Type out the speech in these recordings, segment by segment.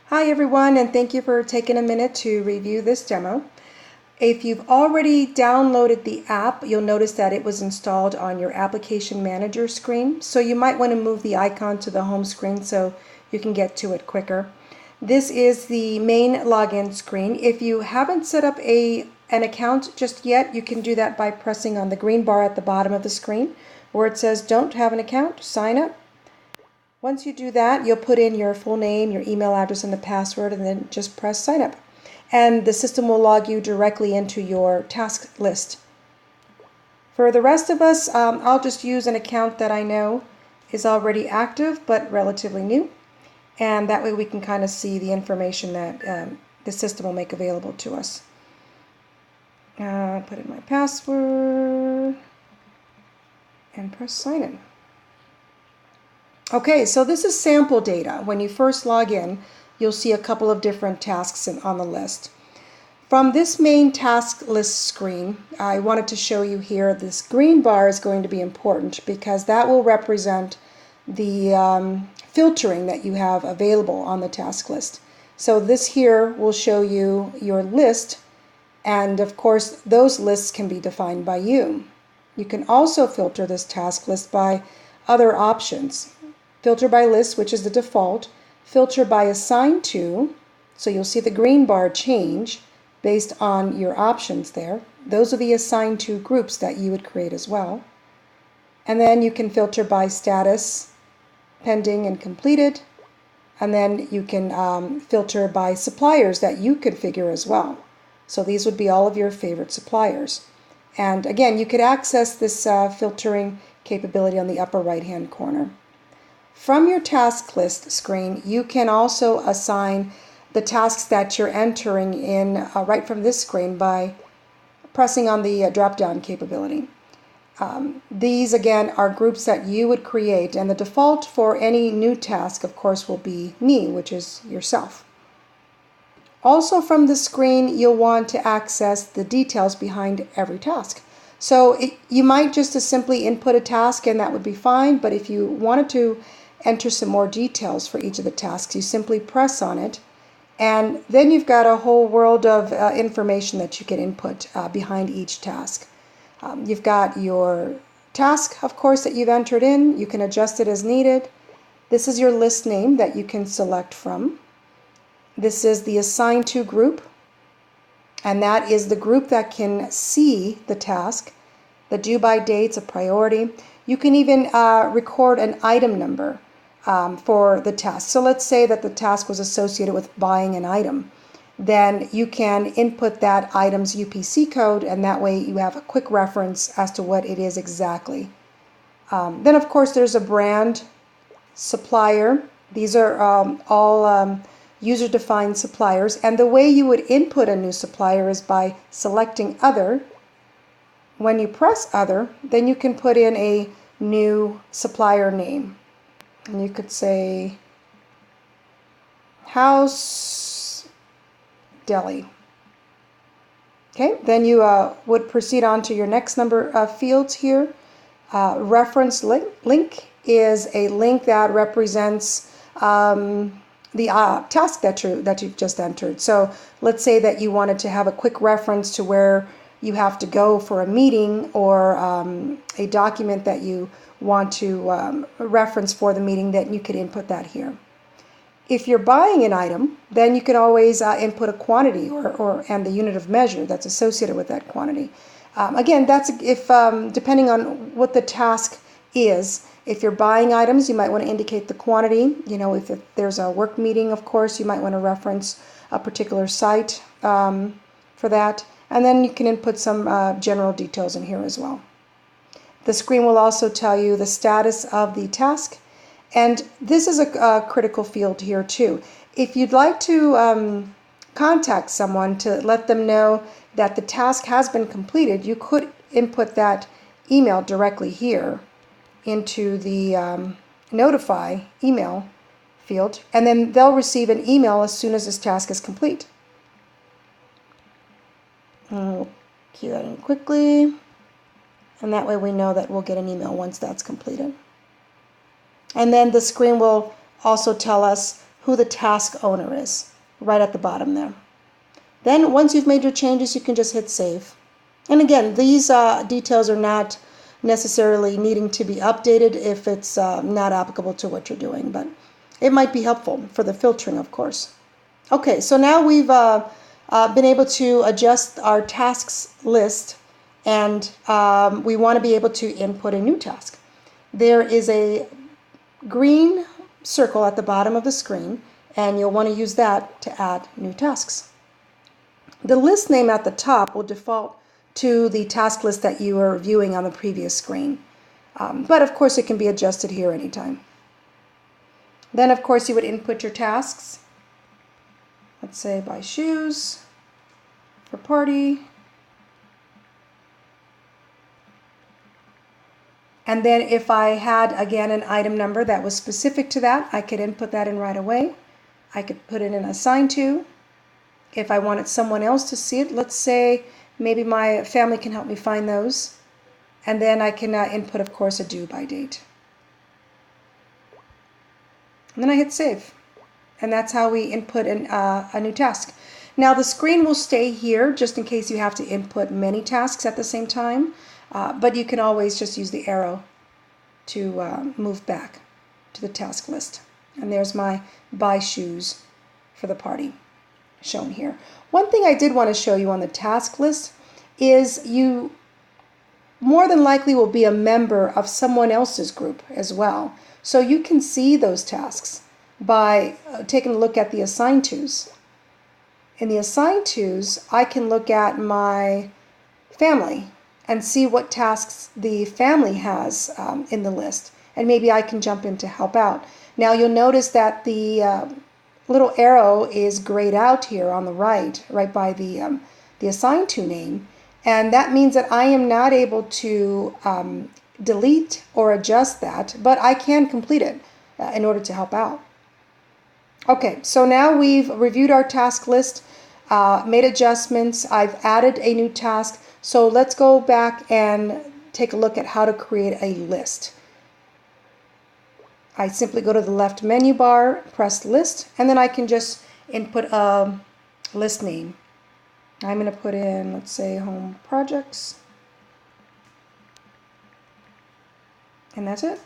Hi everyone, and thank you for taking a minute to review this demo. If you've already downloaded the app, you'll notice that it was installed on your application manager screen. So you might want to move the icon to the home screen so you can get to it quicker. This is the main login screen. If you haven't set up an account just yet, you can do that by pressing on the green bar at the bottom of the screen where it says don't have an account, sign up. Once you do that, you'll put in your full name, your email address, and the password, and then just press sign up. And the system will log you directly into your task list. For the rest of us, I'll just use an account that I know is already active but relatively new. And that way we can kind of see the information that the system will make available to us. Put in my password and press sign in. Okay, so this is sample data. When you first log in, you'll see a couple of different tasks on the list. From this main task list screen, I wanted to show you here this green bar is going to be important because that will represent the filtering that you have available on the task list. So this here will show you your list, and of course those lists can be defined by you. You can also filter this task list by other options. Filter by list, which is the default, filter by assigned to, so you'll see the green bar change based on your options there. Those are the assigned to groups that you would create as well. And then you can filter by status, pending and completed, and then you can filter by suppliers that you configure as well. So these would be all of your favorite suppliers. And again, you could access this filtering capability on the upper right-hand corner. From your task list screen, you can also assign the tasks that you're entering in right from this screen by pressing on the drop-down capability. These, again, are groups that you would create, and the default for any new task, of course, will be me, which is yourself. Also from the screen, you'll want to access the details behind every task. So you might just as simply input a task and that would be fine, but if you wanted to enter some more details for each of the tasks, you simply press on it, and then you've got a whole world of information that you can input behind each task. You've got your task, of course, that you've entered in. You can adjust it as needed. This is your list name that you can select from. This is the assigned to group, and that is the group that can see the task. The due by date's a priority. You can even record an item number for the task. So let's say that the task was associated with buying an item. Then you can input that item's UPC code, and that way you have a quick reference as to what it is exactly. Then of course there's a brand, supplier. These are all user-defined suppliers, and the way you would input a new supplier is by selecting other. When you press other, then you can put in a new supplier name. And you could say House Deli. Okay, then you would proceed on to your next number of fields here. Reference link is a link that represents the task that you've just entered. So let's say that you wanted to have a quick reference to where you have to go for a meeting or a document that you want to reference for the meeting, then you could input that here. If you're buying an item, then you could always input a quantity and the unit of measure that's associated with that quantity. Again, that's if depending on what the task is. If you're buying items, you might want to indicate the quantity. You know, if there's a work meeting, of course, you might want to reference a particular site for that. And then you can input some general details in here as well. The screen will also tell you the status of the task. And this is a critical field here too. If you'd like to contact someone to let them know that the task has been completed, you could input that email directly here into the notify email field, and then they'll receive an email as soon as this task is complete. We'll key that in quickly, and that way we know that we'll get an email once that's completed. And then the screen will also tell us who the task owner is, right at the bottom there. Then once you've made your changes, you can just hit save. And again, these details are not necessarily needing to be updated if it's not applicable to what you're doing, but it might be helpful for the filtering, of course. Okay, so now we've been able to adjust our tasks list, and we want to be able to input a new task. There is a green circle at the bottom of the screen, and you'll want to use that to add new tasks. The list name at the top will default to the task list that you were viewing on the previous screen. But of course it can be adjusted here anytime. Then of course you would input your tasks. Let's say buy shoes for party. And then if I had, again, an item number that was specific to that, I could input that in right away. I could put it in assign to. If I wanted someone else to see it, let's say maybe my family can help me find those. And then I can input, of course, a due by date. And then I hit save. And that's how we input a new task. Now the screen will stay here just in case you have to input many tasks at the same time. But you can always just use the arrow to move back to the task list. And there's my buy shoes for the party shown here. One thing I did want to show you on the task list is you more than likely will be a member of someone else's group as well. So you can see those tasks by taking a look at the assign tos. In the assign tos, I can look at my family and see what tasks the family has in the list. And maybe I can jump in to help out. Now you'll notice that the little arrow is grayed out here on the right by the assign to name. And that means that I am not able to delete or adjust that, but I can complete it in order to help out. Okay, so now we've reviewed our task list, made adjustments, I've added a new task. So let's go back and take a look at how to create a list. I simply go to the left menu bar, press list, and then I can just input a list name. I'm going to put in, let's say, home projects. And that's it.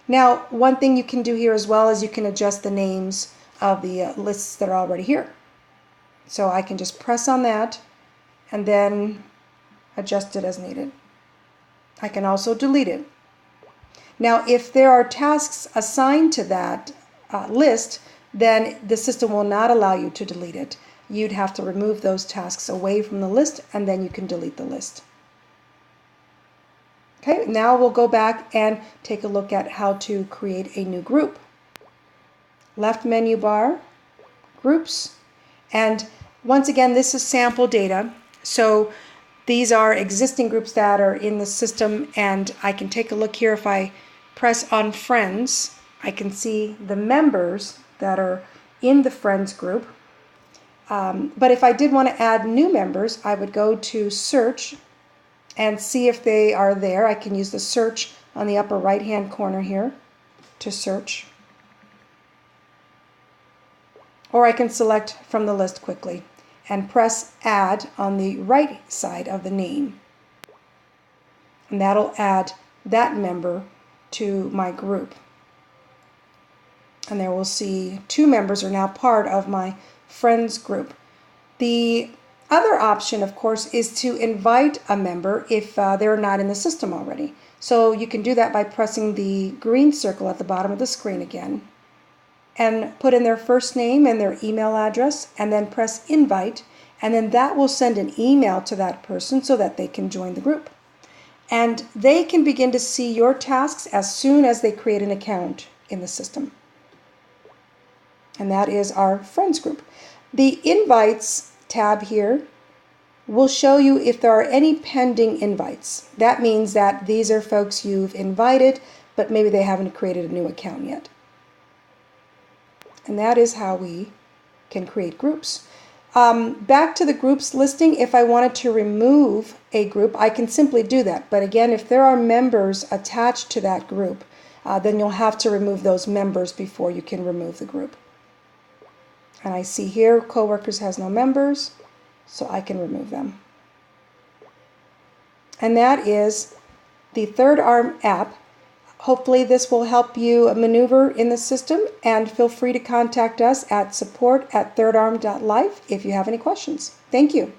Now, one thing you can do here as well is you can adjust the names of the lists that are already here. So I can just press on that and then adjust it as needed. I can also delete it. Now, if there are tasks assigned to that list, then the system will not allow you to delete it. You'd have to remove those tasks away from the list, and then you can delete the list. Okay, now we'll go back and take a look at how to create a new group. Left menu bar, groups, and once again, this is sample data. So these are existing groups that are in the system, and I can take a look here. If I press on friends, I can see the members that are in the friends group. But if I did want to add new members, I would go to search and see if they are there. I can use the search on the upper right hand corner here to search. Or I can select from the list quickly and press add on the right side of the name. And that'll add that member to my group. And there we'll see 2 members are now part of my friends group. The other option, of course, is to invite a member if they're not in the system already. So you can do that by pressing the green circle at the bottom of the screen again and put in their first name and their email address and then press invite, and then that will send an email to that person so that they can join the group. And they can begin to see your tasks as soon as they create an account in the system. And that is our friends group. The invites tab here will show you if there are any pending invites. That means that these are folks you've invited, but maybe they haven't created a new account yet. And that is how we can create groups. Back to the groups listing, if I wanted to remove a group, I can simply do that. But again, if there are members attached to that group, then you'll have to remove those members before you can remove the group. And I see here coworkers has no members, so I can remove them. And that is the 3rd app. Hopefully this will help you maneuver in the system, and feel free to contact us at support@3rdarm.life if you have any questions. Thank you.